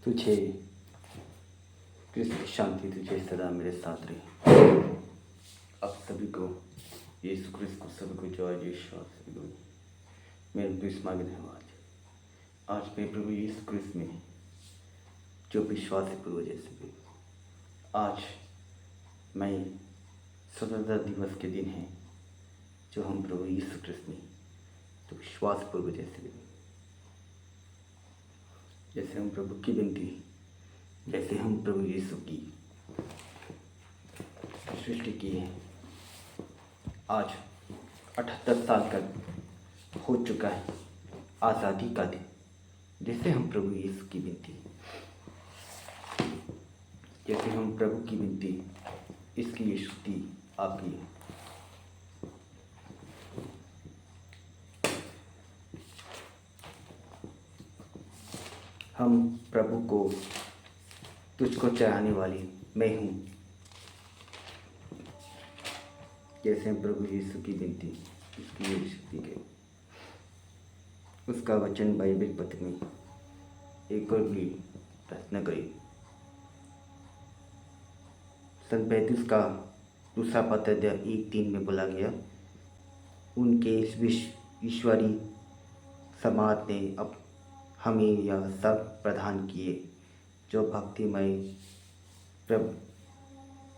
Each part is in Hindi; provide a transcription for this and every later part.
तुझे कृष्ण शांति तुझे सदा मेरे साथ रहे। अब सभी को यीशु क्रिस्त को सभी को जय यीशु सभी को मेरे दुश्मा के धन्यवाद। आज मैं प्रभु यीशु क्रिस्त में जो विश्वास है पूर्व जैसे भी आज मैं स्वतंत्रता दिवस के दिन है जो हम प्रभु यीशु क्रिस्त में तो विश्वास पूर्व जैसे हम प्रभु की विनती जैसे हम प्रभु यीशु की सृष्टि की है। आज 78 साल का हो चुका है आज़ादी का दिन, जैसे हम प्रभु यीशु की विनती जैसे हम प्रभु की विनती इसकी ये स्तुति आपकी है। हम प्रभु को तुझको चढ़ाने वाली मैं हूँ, जैसे हम प्रभु यीशु की विनती इसकी ये शक्ति के उसका वचन बाइबल पत्र में एक और भी प्रार्थना करें। सन 35 का दूसरा पत्र 1:3 में बोला गया, उनके ईश्वरी समाज ने अब हमें यह सब प्रदान किए जो भक्तिमय प्रभु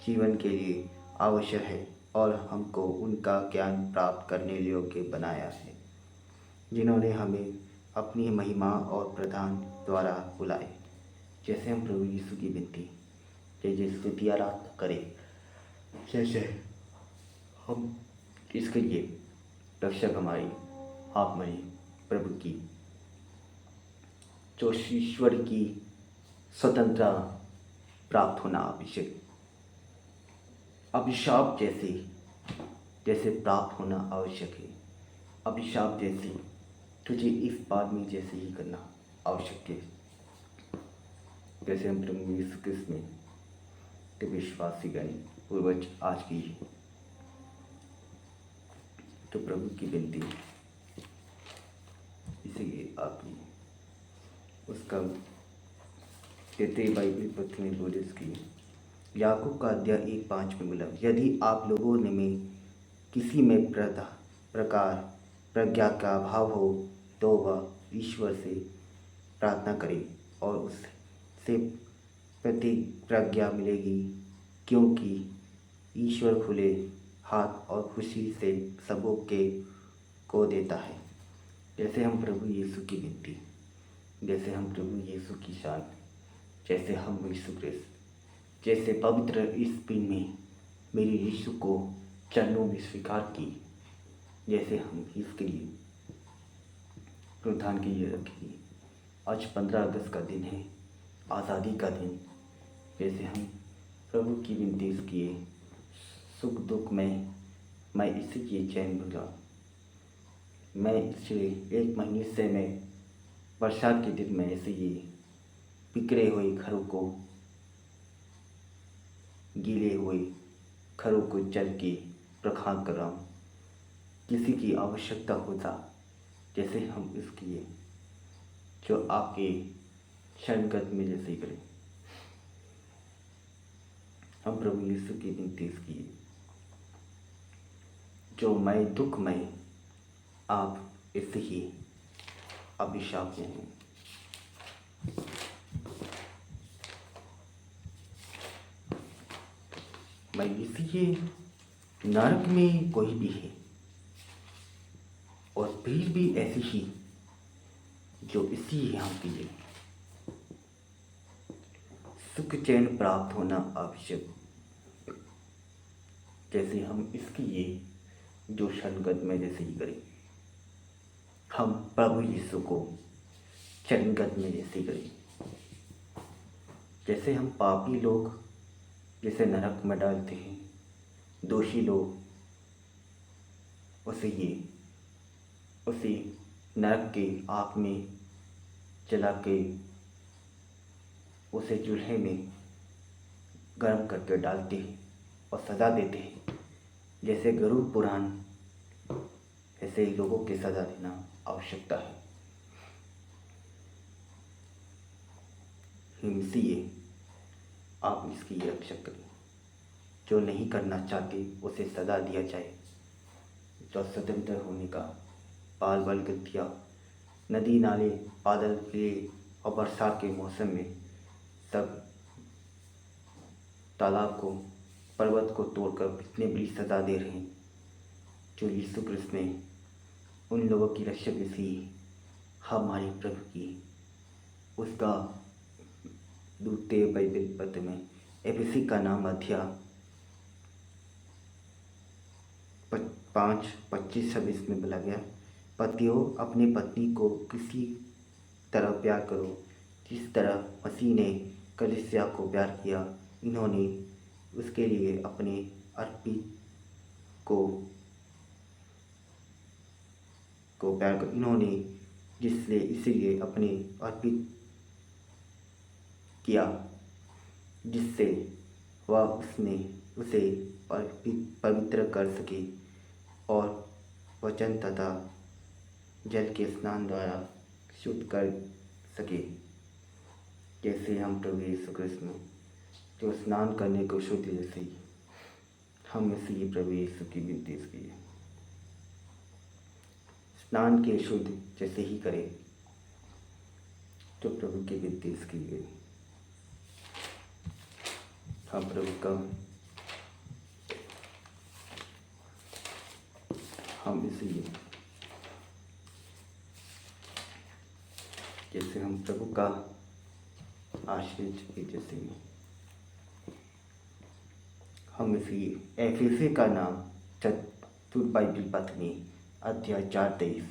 जीवन के लिए आवश्यक है और हमको उनका ज्ञान प्राप्त करने योग्य बनाया है, जिन्होंने हमें अपनी महिमा और प्रदान द्वारा बुलाए। जैसे हम प्रभु यीशु की विनती जैसे स्तुति आराधना करें, जैसे हम इसके लिए रक्षक हमारी आप मरी प्रभु की जो ईश्वर की स्वतंत्रता प्राप्त होना अभिशाप जैसे प्राप्त होना आवश्यक है। अभिशाप जैसे तुझे इस बात में जैसे ही करना आवश्यक है, जैसे हम प्रभु यीशु क्रिस्त में के विश्वासी गण पूर्वज आज की तो प्रभु की विनती इसीलिए आपने उसका कहते बाइबल पत्र में बोले इसकी याकूब का अध्याय 1:5 में बोला, यदि आप लोगों ने में किसी में प्रकार प्रज्ञा का अभाव हो तो वह ईश्वर से प्रार्थना करे और उससे प्रति प्रज्ञा मिलेगी, क्योंकि ईश्वर खुले हाथ और खुशी से सबों के को देता है। जैसे हम प्रभु यीशु की विनती जैसे हम प्रभु यीशु की शान जैसे हम यीशु क्रिस्त जैसे पवित्र इस दिन में मेरे यीशु को चरणों में स्वीकार की, जैसे हम इसके लिए प्रावधान की रखी। आज 15 अगस्त का दिन है, आज़ादी का दिन, जैसे हम प्रभु की विनती किए सुख दुख में मैं इसी की चैन भुला, मैं इसलिए 1 महीने से मैं बरसात के दिन में ऐसे ही बिखरे हुए घरों को गीले हुए घरों को चल के प्रखान कर रहा हूँ। किसी की आवश्यकता होता जैसे हम इसकी जो आपके शरणगत में जैसे करें, हम प्रभु यीशु की विनती की जो मैं दुख में आप इस ही अभिशाप में हैं। मैं इसी नरक में कोई भी है और फिर भी ऐसी ही जो इसी यहाँ के लिए सुख चैन प्राप्त होना आवश्यक, जैसे हम इसकी ये जो शरणगत में जैसे ही करें, हम प्रभु यीशु को शरणगत में जैसे करें। जैसे हम पापी लोग जैसे नरक में डालते हैं, दोषी लोग उसे नरक के आग में जला के उसे चूल्हे में गर्म करके डालते हैं और सजा देते हैं। जैसे गरुड़ पुराण ऐसे लोगों की सजा देना आवश्यकता है। हिमसिए, आप इसकी रक्षा करें। जो नहीं करना चाहते उसे सजा दिया जाए। जो स्वतंत्र होने का बाल बाल गतिया, नदी नाले, बादल के और बरसात के मौसम में सब तालाब को, पर्वत को तोड़कर इतनी बड़ी सजा दे रहे हैं। जो यीशु कृष्ण ने उन लोगों की रक्षा की, हमारे प्रभु की, उसका दूसरे बाइबल पत्र में एफिसी का नाम अध्याय 5:25-26 में बोला गया, पतियों अपने पत्नी को किसी तरह प्यार करो जिस तरह मसीह ने कलीसिया को प्यार किया। इन्होंने उसके लिए अपने अर्पित को प्यार कर इन्होंने जिससे इसलिए अपने अर्पित किया जिससे वह उसे पवित्र कर सके और वचन तथा जल के स्नान द्वारा शुद्ध कर सके। जैसे हम प्रभु यीशु कृष्ण जो स्नान करने को शुद्ध, जैसे ही हम इसलिए प्रभु यीशु की विनती की स्नान के शुद्ध जैसे ही करें, तो प्रभु की विनती की गई। हम प्रभु का हम इसलिए जैसे हम प्रभु का आश्रय, जैसे हम इसलिए एफिसी का नाम चतुर्थ बाइबल पत्र में अध्याय 4:23,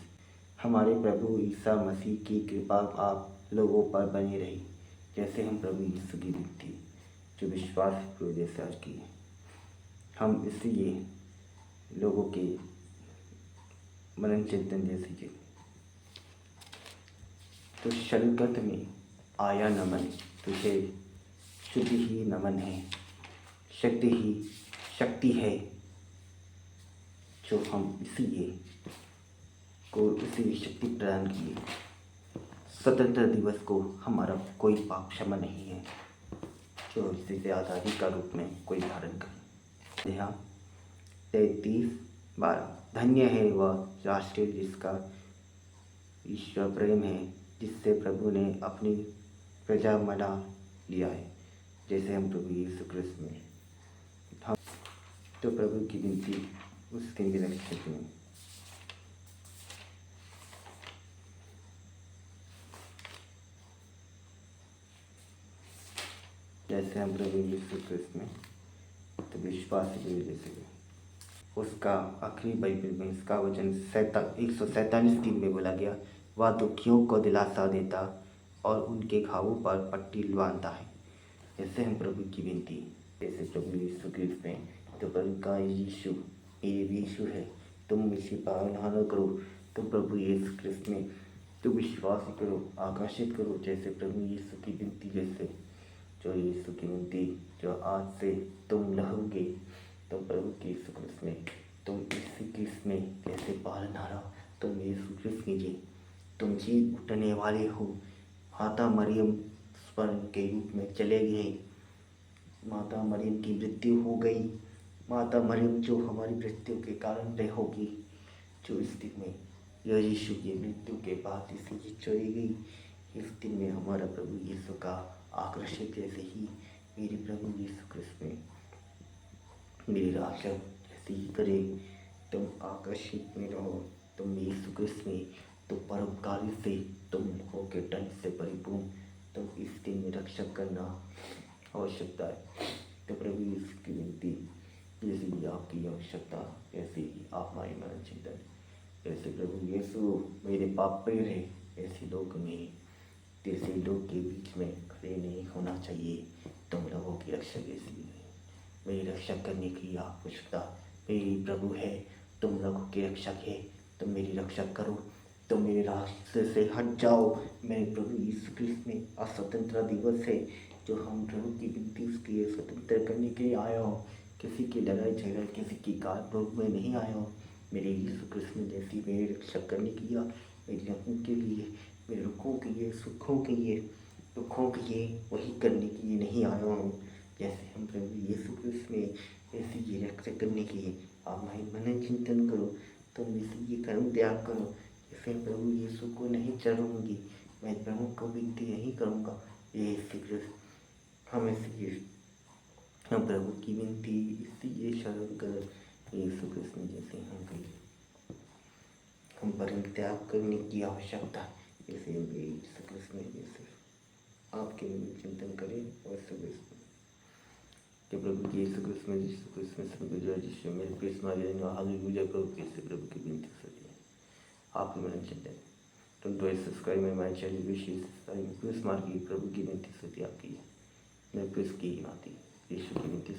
हमारे प्रभु ईसा मसीह की कृपा आप लोगों पर बनी रही। जैसे हम प्रभु यीशु की विनती जो विश्वास हृदय से आज की, हम इसलिए लोगों के मनन चिंतन जैसे कि तो शलगत में आया नमन, तुझे शुद्धि ही नमन है, शक्ति ही शक्ति है। जो हम इसलिए को इसी शक्ति प्रदान किए। स्वतंत्र दिवस को हमारा कोई पाप क्षमा नहीं है जो इसी आज़ादी का रूप में कोई धारण करे। यहाँ 33:12, धन्य है वह राष्ट्र जिसका ईश्वर प्रेम है, जिससे प्रभु ने अपनी प्रजा मना लिया है। जैसे हम प्रभु यीशु कृष्ण में हम तो प्रभु की विनती उसके निरक्षक में जैसे हम प्रभु यीशु कृष्ण में तो विश्वास जैसे उसका आखिरी बाइबल में इसका वचन 147 में बोला गया, वह दुखियों को दिलासा देता और उनके घावों पर पट्टी बांधता है। जैसे हम प्रभु की विनती, जैसे प्रभु यीशु कृष्ण में तो प्रभु का यीशु मेरे भी यीशु है, तुम इसी पालन करो। तो प्रभु यीशु कृष्ण में तो विश्वास करो, आकर्षित करो। जैसे प्रभु यीशु की विनती, जैसे जो यीशु की विनती जो आज से तुम लहोगे, तो प्रभु की यीशु कृष्ण में तुम इसी कृष्ण में कैसे पालनहारा, तुम यीशु कृष्ण जी तुम जी उठने वाले हो। माता मरियम स्वर्ण के रूप में चले गए, माता मरियम की मृत्यु हो गई। माता मरियम जो हमारी मृत्यु के कारण रहोगी, जो इस दिन में यह यीशु की मृत्यु के बाद इसी चली गई। इस दिन में हमारा प्रभु यीशु का आकर्षित जैसे ही मेरे प्रभु यीशु कृष्ण में मेरी आशा जैसे ही करे, तुम आकर्षित में रहो, तुम यीशु कृष्ण में तो परोपकारी से तुम लोगों के दंड से परिपूर्ण, तुम इस दिन में रक्षा करना आवश्यकता है। तो प्रभु यीशु की विनती, जैसे भी आपकी आवश्यकता ऐसे ही आप हमारे मन चिंतन, जैसे प्रभु यीशु मेरे पाप पर रहे, ऐसे लोग में जैसे लोग के बीच में खड़े नहीं होना चाहिए। तुम लोगों की रक्षा कैसी है, मेरी रक्षा करने की आवश्यकता मेरी प्रभु है, तुम लोगों की रक्षक है, तुम मेरी रक्षा करो, तुम मेरे रास्ते से हट जाओ। मेरे प्रभु यीशु कृष्ण में स्वतंत्रता दिवस है जो हम प्रभु की विनती उसकी स्वतंत्र करने के लिए आया हो। किसी की लड़ाई झगड़ा, किसी की कार भोग में नहीं आया हो। मेरे यीशु कृष्ण जैसी मेरी रक्षा करने के लिए, मेरी लोगों के लिए, मेरे दुखों के लिए, सुखों के लिए, दुखों के लिए वही करने के लिए नहीं आया हूँ जैसे हम प्रभु यीशु क्रिस्त में ऐसी ये रक्षा करने के लिए। आप मन चिंतन करो, तुम इसी ये कर्म त्याग करो। जैसे प्रभु यीशु को नहीं चढ़ूंगी, मैं प्रभु को विनती नहीं करूँगा, ये शीघ्र हम इसी हम प्रभु की विनती इसी ये शरण कर यीशु कृष्ण जैसे हम कहीं हम परम त्याग करने की आवश्यकता जैसे यीशु कृष्ण जैसे आपके लिए चिंतन करें और सुबह कि प्रभु की यीशु कृष्ण समझो जिससे मेरे कृष्ण हालेलुया प्रभु के प्रभु की विनती सती है आप मेरा चिंतन तो सब्सक्राइब में माय चैनल विशेष कृष्ण मार्ग की प्रभु की विनती सती आपकी है मेरे कृष्ण की आती यीशु की विनती